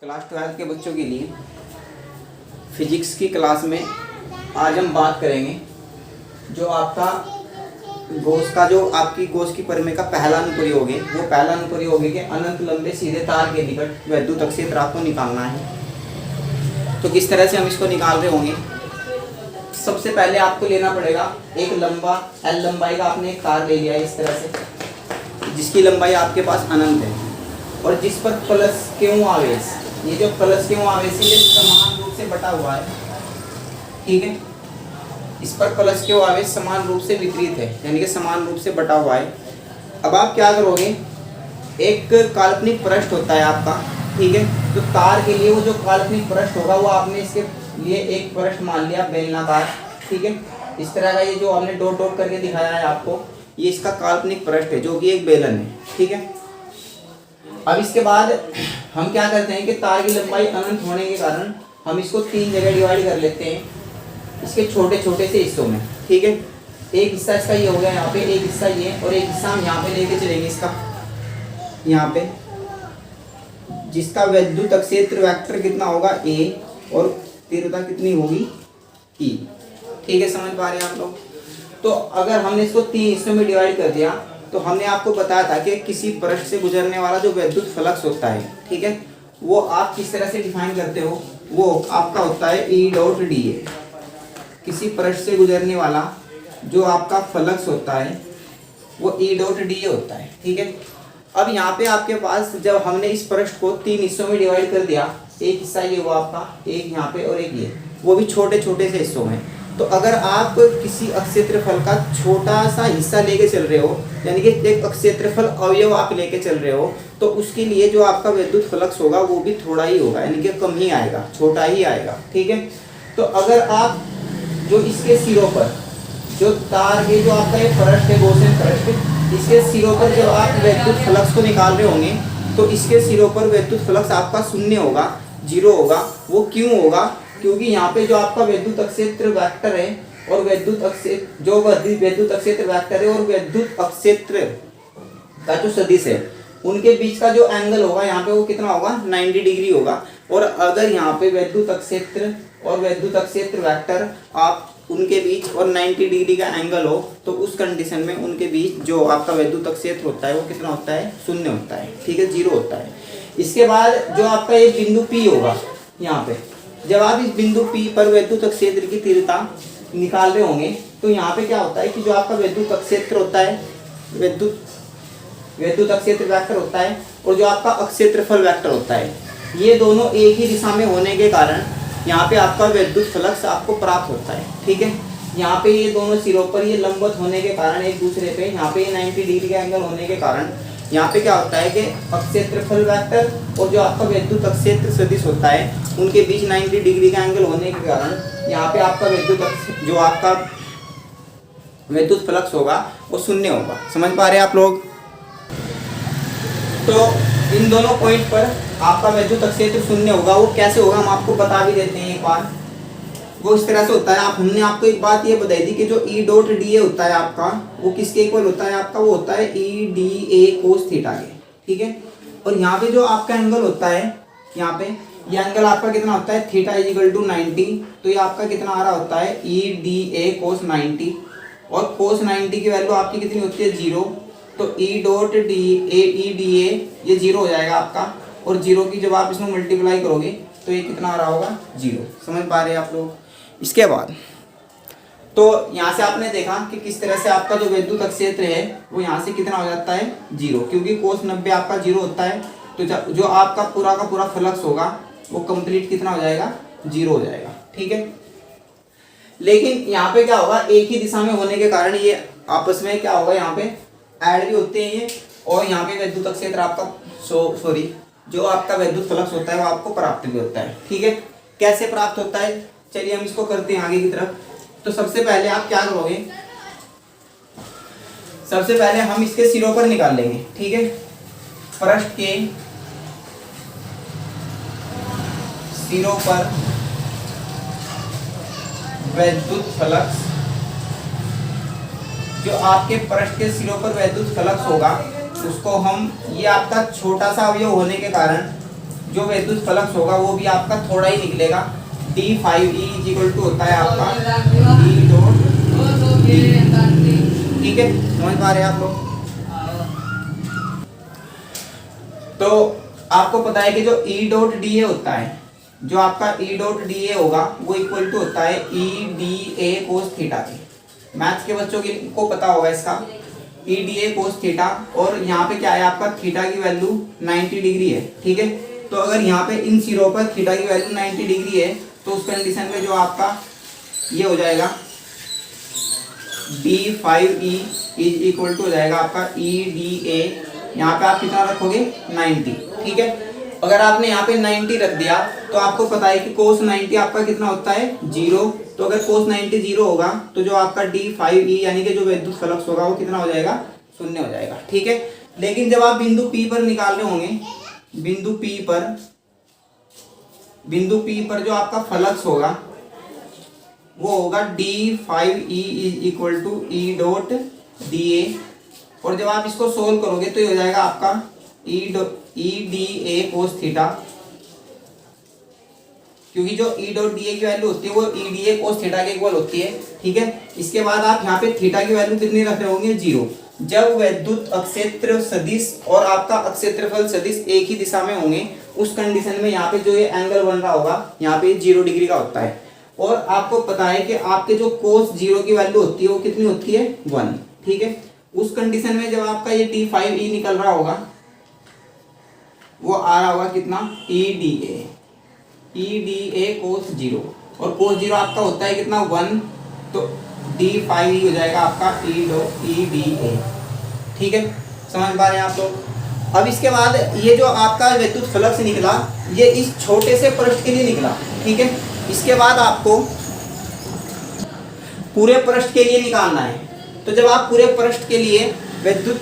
Class 12 के बच्चों के लिए फिजिक्स की क्लास में आज हम बात करेंगे जो आपका गॉस का जो आपकी गॉस की प्रमेय का पहला अनुप्रयोग है। वो पहला अनुप्रयोग है कि अनंत लंबे सीधे तार के निकट वैद्युत क्षेत्र आपको निकालना है। तो किस तरह से हम इसको निकाल रहे होंगे, सबसे पहले आपको लेना पड़ेगा एक लंबा एल लंबाई का आपने एक तार ले लिया है इस तरह से, जिसकी लंबाई आपके पास अनंत है और जिस पर प्लस क्यों आवेश, ये जो प्लस क्यों आवेश है ये समान रूप से बटा हुआ है। ठीक है, इस पर प्लस क्यों आवेश समान रूप से विपरीत है, यानी कि समान रूप से बटा हुआ है। अब आप क्या करोगे, एक काल्पनिक पृष्ठ होता है आपका, ठीक है, तो तार के लिए वो जो काल्पनिक पृष्ठ होगा वो आपने इसके लिए एक पृष्ठ मान लिया बेलनाकार। ठीक है, इस तरह का ये जो हमने डॉट डॉट करके दिखाया है आपको, ये इसका काल्पनिक पृष्ठ है जो कि एक बेलन है। ठीक है, अब इसके बाद हम क्या करते हैं कि तार की लंबाई अनंत होने के कारण हम इसको 3 जगह डिवाइड कर लेते हैं इसके छोटे छोटे से हिस्सों में। ठीक है, एक हिस्सा इसका ये हो गया यहाँ पे, एक हिस्सा ये और एक हिस्सा हम यहाँ पे लेके चलेंगे इसका, यहाँ पे जिसका वैद्युत क्षेत्र वेक्टर कितना होगा ए और तीव्रता कितनी होगी ई। ठीक है, समझ पा रहे हैं आप लोग। तो अगर हमने इसको 3 हिस्सों में डिवाइड कर दिया तो हमने आपको बताया था कि किसी पृष्ठ से गुजरने वाला जो वैद्युत फ्लक्स होता है, ठीक है, वो आप किस तरह से डिफाइन करते हो, वो आपका होता है ई डॉट डी ए। किसी पृष्ठ से गुजरने वाला जो आपका फ्लक्स होता है वो ई डॉट डी ए होता है। ठीक है, अब यहाँ पे आपके पास जब हमने इस पृष्ठ को 3 हिस्सों में डिवाइड कर दिया, एक हिस्सा ये हुआ आपका, एक यहाँ पे और एक ये, वो भी छोटे छोटे से हिस्सों में। तो अगर आप किसी क्षेत्रफल का छोटा सा हिस्सा लेके चल रहे हो, यानी कि एक क्षेत्रफल अवयव आप लेके चल रहे हो, तो उसके लिए जो आपका विद्युत फ्लक्स होगा वो भी थोड़ा ही होगा, यानी कि कम ही आएगा, छोटा ही आएगा। ठीक है, तो अगर आप जो इसके सिरों पर जो तार के जो आपका ये पृष्ठ है, गॉसियन पृष्ठ, इसके सिरों पर जब आप विद्युत फ्लक्स को निकाल रहे होंगे तो इसके सिरों पर विद्युत फ्लक्स आपका शून्य होगा, 0 होगा। वो क्यों होगा, क्योंकि यहाँ पे जो आपका वैद्युत क्षेत्र वेक्टर है और वैद्युत क्षेत्र जो वैद्युत क्षेत्र वेक्टर है और वैद्युत क्षेत्र का जो सदिश है उनके बीच का जो एंगल होगा यहाँ पे वो कितना होगा, 90 डिग्री होगा। और अगर यहाँ पे वैद्युत क्षेत्र और वैद्युत क्षेत्र वेक्टर आप उनके बीच और 90 डिग्री का एंगल हो तो उस कंडीशन में उनके बीच जो आपका वैद्युत क्षेत्र होता है वो कितना होता है, 0 होता है। ठीक है, 0 होता है। इसके बाद जो आपका एक बिंदु P होगा, यहाँ पे जब आप इस बिंदु P पर वैद्युत क्षेत्र की तीव्रता निकाल रहे होंगे तो यहाँ पे क्या होता है कि जो आपका वैद्युत क्षेत्र होता है, वैद्युत क्षेत्र वेक्टर होता है और जो आपका क्षेत्रफल वेक्टर होता है, ये दोनों एक ही दिशा में होने के कारण यहाँ पे आपका वैद्युत फ्लक्स आपको प्राप्त होता है। ठीक है, यहाँ पे ये दोनों सिरों पर ये लंबवत होने के कारण एक दूसरे पे, यहाँ पे 90 डिग्री का एंगल होने के कारण यहाँ पे क्या होता है कि क्षेत्रफल वेक्टर और जो आपका वैद्युत क्षेत्र सदिश होता है उनके बीच 90 डिग्री का एंगल होने के कारण यहाँ पे आपका जो आपका वैद्युत फ्लक्स होगा वो 0 होगा। समझ पा रहे हैं आप लोग। तो इन दोनों पॉइंट पर आपका वैद्युत क्षेत्र 0 होगा। वो कैसे होगा हम आपको बता भी देते हैं एक बार। वो इस तरह से होता है, हमने आपको एक बात ये बताई थी कि जो ई डॉट डी ए होता है आपका वो किसके इक्वल होता है, आपका वो होता है E D A cos theta के। ठीक है, और यहाँ पे जो आपका एंगल होता है, यहाँ पे ये एंगल आपका कितना होता है, थीटा इज इक्वल टू 90। तो ये आपका कितना आ रहा होता है, ई डी ए कोस 90 और कोस 90 की वैल्यू आपकी कितनी होती है, 0। तो ई dot D A E D A ये 0 हो जाएगा आपका, और 0 की जब आप इसमें मल्टीप्लाई करोगे तो ये कितना आ रहा होगा, 0। समझ पा रहे हैं आप लोग। इसके बाद तो यहाँ से आपने देखा कि किस तरह से आपका जो विद्युत क्षेत्र है वो यहाँ से कितना हो जाता है, 0, क्योंकि कोस 90 आपका 0 होता है। तो जो आपका पूरा का पूरा फ्लक्स होगा वो कंप्लीट कितना हो जाएगा, 0 हो जाएगा। ठीक है, लेकिन यहाँ पे क्या होगा, एक ही दिशा में होने के कारण ये आपस में क्या होगा, यहाँ पे ऐड भी होते हैं ये, और यहाँ पे विद्युत क्षेत्र आपका जो आपका विद्युत फ्लक्स होता है वो आपको प्राप्त भी होता है। ठीक है, कैसे प्राप्त होता है, चलिए हम इसको करते हैं आगे की तरफ। तो सबसे पहले आप क्या करोगे, सबसे पहले हम इसके सिरों पर निकाल लेंगे। ठीक है, पृष्ठ के सिरों पर वैद्युत फ्लक्स, जो आपके पृष्ठ के सिरों पर वैद्युत फ्लक्स होगा उसको हम, ये आपका छोटा सा अवयव होने के कारण जो विद्युत फ्लक्स होगा वो भी आपका थोड़ा ही निकलेगा। d5e इक्वल टू होता है आपका e डॉट d। ठीक है, समझ पा रहे हैं आप लोग? तो आपको पता है कि जो E डॉट डी ए होता है, जो आपका E डॉट डी ए होगा वो इक्वल टू होता है E D A cos theta के। मैथ्स के बच्चों को पता होगा इसका, E D A cos theta, और यहाँ पे क्या है आपका थीटा की वैल्यू 90 डिग्री है। ठीक है, तो अगर यहाँ पे इन सिरों पर थीटा की वैल्यू 90 डिग्री है तो उस कंडीशन में जो आपका ये हो जाएगा d5e इज इक्वल टू हो जाएगा आपका ई डी ए। यहाँ पे आप कितना रखोगे 90। ठीक है, अगर आपने यहाँ पे 90 रख दिया तो आपको पता है कि cos 90 आपका कितना होता है 0। तो अगर cos 90 0 होगा तो जो आपका d5e यानी कि जो विद्युत फ्लक्स होगा वो कितना हो जाएगा, शून्य हो जाएगा। ठीक है, लेकिन जब आप बिंदु P पर निकाल रहे होंगे, बिंदु P पर जो आपका फ्लक्स होगा वो होगा d5e is equal to E dot D A, और जब आप इसको सोल्व करोगे तो ये हो जाएगा आपका E D A cos theta, क्योंकि जो ई डॉट डी ए की वैल्यू होती है वो E D A cos theta के इक्वल होती है। ठीक है, इसके बाद आप यहाँ पे थीटा की वैल्यू कितनी रख रहे होंगे 0। जब वैद्युत अक्षेत्र सदिश और आपका अक्षेत्रफल सदिश एक ही दिशा में होंगे उस कंडीशन में यहाँ पे जो ये एंगल बन रहा होगा यहाँ पे 0 डिग्री का होता है। और आपको पता है कि आपके जो कोस 0 की वैल्यू होती है वो कितनी होती है 1। ठीक है, उस कंडीशन में जब आपका ये d5e निकल रहा होगा वो आ रहा होगा कितना ई डी ए कोस 0, और कोस 0 आपका होता है कितना 1, तो d5e हो जाएगा आपका ई डी ए। ठीक है, समझ पा रहे हैं आप लोग? अब इसके बाद ये जो आपका विद्युत फ्लक्स निकला ये इस छोटे से पृष्ठ के लिए निकला। ठीक है, इसके बाद आपको पूरे पृष्ठ के लिए निकालना है। तो जब आप पूरे पृष्ठ के लिए विद्युत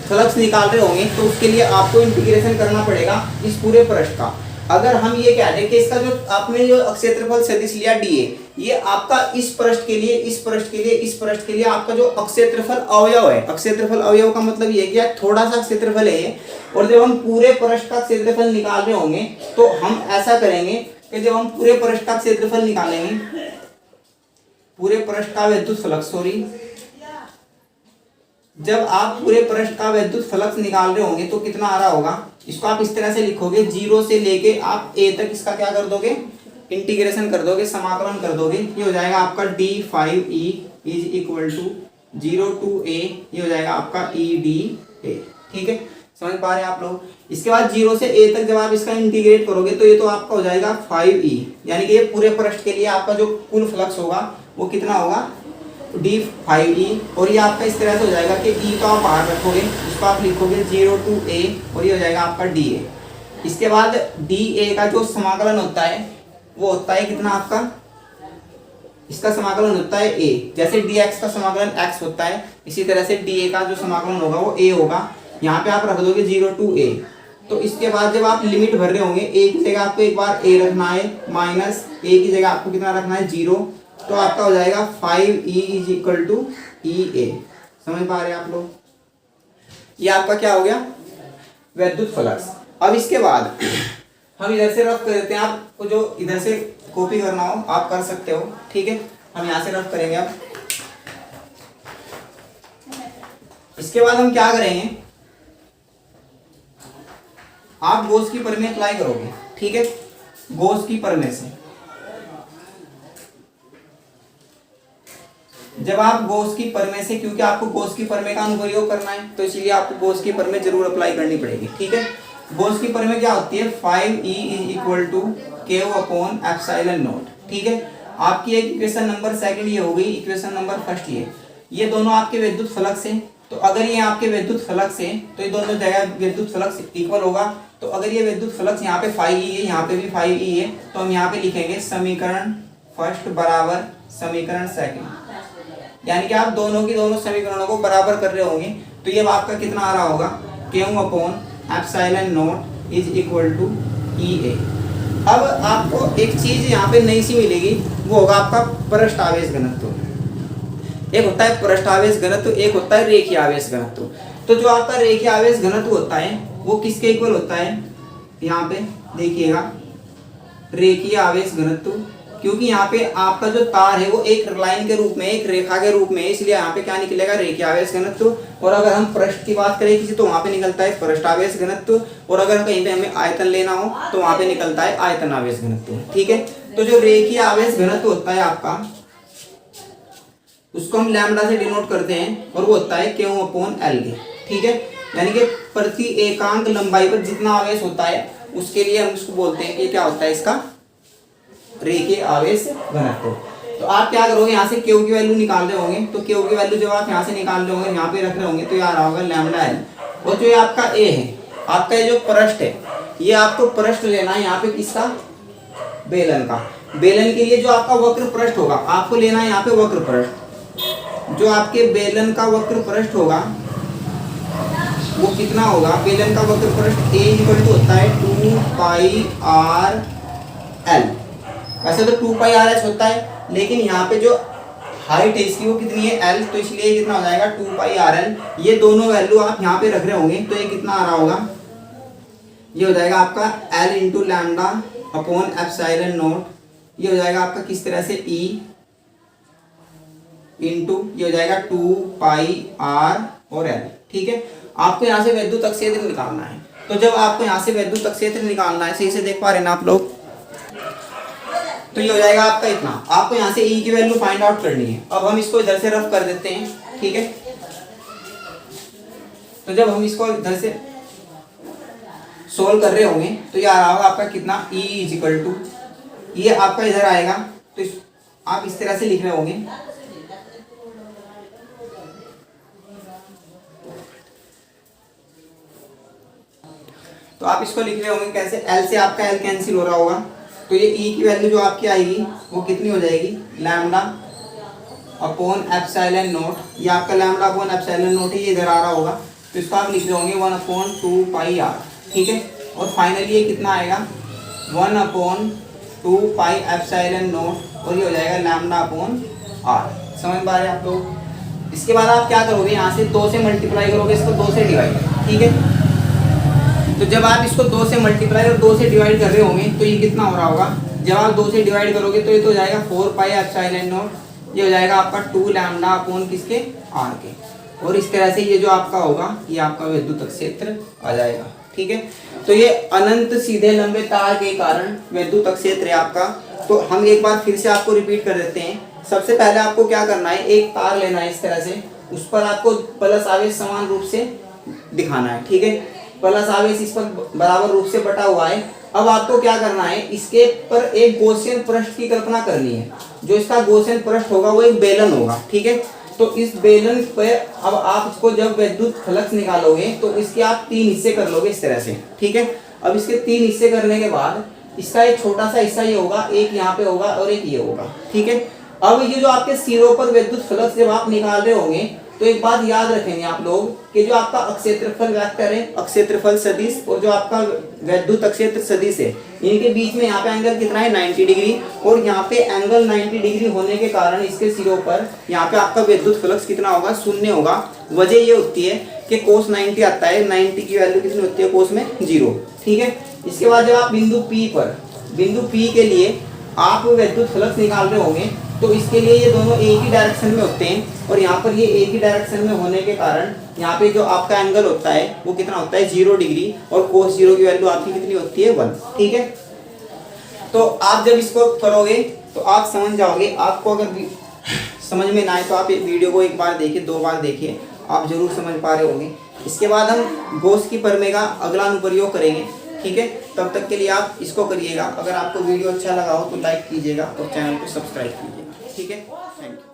फ्लक्स निकाल रहे होंगे तो उसके लिए आपको इंटीग्रेशन करना पड़ेगा इस पूरे पृष्ठ का। अगर हम ये कह दें कि इसका जो आपने जो क्षेत्रफल सदिश लिया dA, ये आपका इस पृष्ठ के लिए, इस पृष्ठ के लिए, इस पृष्ठ के लिए आपका जो क्षेत्रफल अवयव है, क्षेत्रफल अवयव का मतलब ये है कि थोड़ा सा क्षेत्रफल है। और जब हम पूरे पृष्ठ का क्षेत्रफल निकाल रहे होंगे तो हम ऐसा करेंगे कि जब हम पूरे पृष्ठ का क्षेत्रफल निकालेंगे, पूरे पृष्ठ का विद्युत फ्लक्स, जब आप पूरे पृष्ठ का विद्युत फ्लक्स निकाल रहे होंगे तो कितना आ रहा होगा, इसको आप इस तरह से लिखोगे, 0 से लेके आप a तक इसका क्या कर दोगे, इंटीग्रेशन कर दोगे, समाकलन कर दोगे। ये हो जाएगा आपका d5e is equal to 0 to a, ये हो जाएगा आपका e d a। ठीक है, समझ पा रहे हैं आप लोग? इसके बाद 0 से a तक जब आप इसका इंटीग्रेट करोगे तो ये तो आपका हो जाएगा 5e, यानी कि ये पूरे पृष्ठ के लिए आपका जो कुल फ्लक्स होगा वो कितना होगा d5e। और ये आपका इस तरह से हो जाएगा कि e को आप बाहर रखोगे, इसको आप लिखोगे 0 to a, और ये हो जाएगा आपका dA। इसके बाद dA का जो समाकलन होता है वो होता है कितना आपका, इसका समाकलन होता है a। जैसे dx का समाकलन x होता है इसी तरह से dA का जो समाकलन होगा वो a होगा। यहाँ पे आप रख दोगे 0 to a। तो इसके बाद जब आप लिमिट भर रहे होंगे a की जगह आपको एक बार a रखना है, माइनस a की जगह आपको कितना रखना है 0, तो आपका हो जाएगा 5e is equal to EA। समझ पा रहे हैं आप लोग? ये आपका क्या हो गया, विद्युत फ्लक्स। अब इसके बाद हम इधर से रफ कर देते हैं, आपको जो इधर से कॉपी करना हो आप कर सकते हो। ठीक है, हम यहाँ से रफ करेंगे। अब इसके बाद हम क्या करेंगे, आप गॉस की प्रमेय अप्लाई करोगे। ठीक है, गॉस की प्रमेय से जब आप गॉस की प्रमेय से, क्योंकि आपको गॉस की प्रमेय का अनुप्रयोग करना है तो इसीलिए आपको गॉस की प्रमेय जरूर अप्लाई करनी पड़ेगी। ठीक है, गॉस की प्रमेय क्या होती है, 5e is equal to Q upon epsilon naught. ठीक है, आपकी एक इक्वेशन नंबर सेकंड ये हो गई, इक्वेशन नंबर फर्स्ट ये दोनों आपके विद्युत फ्लक्स हैं। तो अगर ये आपके विद्युत फ्लक्स है तो ये दोनों जगह विद्युत फ्लक्स इक्वल होगा। तो अगर ये विद्युत फ्लक्स यहाँ पे 5e है, यहाँ पे भी 5e है, तो हम यहाँ पे लिखेंगे समीकरण फर्स्ट बराबर समीकरण सेकंड, यानी कि आप दोनों की दोनों समीकरणों को बराबर कर रहे होंगे। तो ये आपका कितना आ रहा होगा, Q upon epsilon naught is equal to EA। अब आपको एक चीज यहाँ पे नई सी मिलेगी, वो होगा आपका पृष्ठ आवेश घनत्व। एक होता है पृष्ठ आवेश घनत्व, एक होता है रेखीय आवेश घनत्व। तो जो आपका रेखीय आवेश घनत्व होता है वो किसके इक्वल होता है, यहाँ पे देखिएगा रेखीय आवेश घनत्व, क्योंकि यहाँ पे आपका जो तार है वो एक लाइन के रूप में, एक रेखा के रूप में है, इसलिए यहाँ पे क्या निकलेगा, रेखीय आवेश घनत्व। और अगर हम पृष्ठ की बात करें किसी, तो वहां पे निकलता है पृष्ठ आवेश घनत्व। और अगर कहीं पे हमें आयतन लेना हो तो वहां पे निकलता है आयतन आवेश घनत्व। ठीक है, तो जो रेखीय आवेश घनत्व होता है आपका, उसको हम लैम्डा से डिनोट करते हैं और वो होता है Q/L के। ठीक है, यानी कि प्रति एकांक लंबाई पर जितना आवेश होता है उसके लिए हम उसको बोलते हैं कि क्या होता है, इसका रेखीय आवेश घनत्व। तो आप क्या करोगे, यहाँ से Q की वैल्यू निकाल रहे होंगे, तो Q की वैल्यू जब आप यहाँ से निकाल रहे होंगे, यहाँ पे रख रहे होंगे, तो ये आ रहा होगा λL। और जो ये आपका A है, आपका ये जो पृष्ठ है, ये आपको पृष्ठ लेना है यहाँ पे किसका, बेलन का। बेलन के लिए जो आपका वक्र पृष्ठ होगा आपको लेना है यहाँ पे वक्र पृष्ठ। जो आपके बेलन का वक्र पृष्ठ होगा वो कितना होगा, बेलन का वक्र पृष्ठ A इक्वल टू होता है 2πr/L। वैसे तो 2πr/h होता है, लेकिन यहाँ पे जो हाइट है इसकी वो कितनी है, L, तो इसलिए कितना हो जाएगा 2πr/L। ये दोनों वैल्यू आप यहाँ पे रख रहे होंगे, तो ये कितना आ रहा होगा, ये हो जाएगा आपका L इंटू λ/ε0। ये हो जाएगा आपका किस तरह से E इंटू ये हो जाएगा 2πr और L। ठीक है, आपको यहाँ से वैद्युत क्षेत्र निकालना है। तो जब आपको यहाँ से वैद्युत क्षेत्र निकालना है, सही से देख पा रहे हैं ना आप लोग, तो ये हो जाएगा आपका इतना। आपको यहाँ से E की वैल्यू फाइंड आउट करनी है। अब हम इसको इधर से रफ कर देते हैं। ठीक है, तो जब हम इसको इधर से सोल्व कर रहे होंगे तो ये आ रहा होगा आपका कितना, E इक्वल टू, ये आपका इधर आएगा, तो आप इस तरह से लिख रहे होंगे, तो आप इसको लिख रहे होंगे कैसे, L से आपका L कैंसिल हो रहा होगा, तो ये E की वैल्यू जो आपकी आएगी वो कितनी हो जाएगी, λ/ε0। ये आपका λ/ε0 है, ये इधर आ रहा होगा, तो इसको आप लिख रहे होंगे 1/2πr। ठीक है, और फाइनली ये कितना आएगा, 1/2πε0, और ये हो जाएगा λ/r। समझ पा रहे हैं आप लोग। इसके बाद आप क्या करोगे, यहाँ से 2 से मल्टीप्लाई करोगे, इसको 2 से डिवाइड। ठीक है, तो जब आप इसको 2 से मल्टीप्लाई और 2 से डिवाइड कर रहे होंगे तो ये कितना हो रहा होगा, जब आप 2 से डिवाइड करोगे तो ये तो हो जाएगा 4πε0। ये हो जाएगा आपका 2λ किसके, r के। और इस तरह से ये जो आपका होगा ये आपका विद्युत क्षेत्र आ जाएगा। ठीक है, तो ये अनंत सीधे लंबे तार के कारण विद्युत क्षेत्र है आपका। तो हम एक बार फिर से आपको रिपीट कर देते हैं। सबसे पहले आपको क्या करना है, एक तार लेना है इस तरह से, उस पर आपको प्लस आवेश समान रूप से दिखाना है। ठीक है, प्लस आवेश इस पर बराबर रूप से बटा हुआ है। अब आपको क्या करना है, इसके पर एक गॉसियन पृष्ठ की कल्पना करनी है। जो इसका गॉसियन पृष्ठ होगा वो एक बेलन होगा। ठीक है, तो इस बेलन पे अब आप इसको जब विद्युत फ्लक्स निकालोगे तो इसके आप 3 हिस्से कर लोगे इस तरह से। ठीक है, अब इसके 3 हिस्से करने के बाद इसका एक छोटा सा हिस्सा ये होगा, एक यहाँ पे होगा और एक ये होगा। ठीक है, अब ये जो आपके सिरों पर विद्युत फ्लक्स जब आप निकाल रहे होंगे तो एक बात याद रखेंगे आप लोग कि जो आपका अक्षेत्रफल वेक्टर है, अक्षेत्रफल सदिश, और जो आपका विद्युत क्षेत्र सदिश है, इनके बीच में यहाँ पे एंगल कितना है, 90 डिग्री। और यहाँ पे एंगल 90 डिग्री होने के कारण इसके सिरों पर यहाँ पे आपका विद्युत फ्लक्स कितना होगा, 0 होगा। वजह ये होती है कि cos 90 आता है, 90 की वैल्यू कितनी होती है cos में, 0। ठीक है, इसके बाद जब आप बिंदु P के लिए आप विद्युत फ्लक्स निकाल रहे होंगे तो इसके लिए ये दोनों एक ही डायरेक्शन में होते हैं, और यहाँ पर ये एक ही डायरेक्शन में होने के कारण यहाँ पे जो आपका एंगल होता है वो कितना होता है, 0 डिग्री। और cos 0 की वैल्यू आपकी कितनी होती है, 1। ठीक है, तो आप जब इसको करोगे तो आप समझ जाओगे। आपको अगर समझ में ना आए तो आप वीडियो को एक बार देखिए, 2 बार देखिए, आप जरूर समझ पा रहे होंगे। इसके बाद हम गॉस की प्रमेय का अगला अनुप्रयोग करेंगे। ठीक है, तब तक के लिए आप इसको करिएगा। अगर आपको वीडियो अच्छा लगा हो तो लाइक कीजिएगा और चैनल को सब्सक्राइब कीजिएगा। ठीक है, थैंक यू।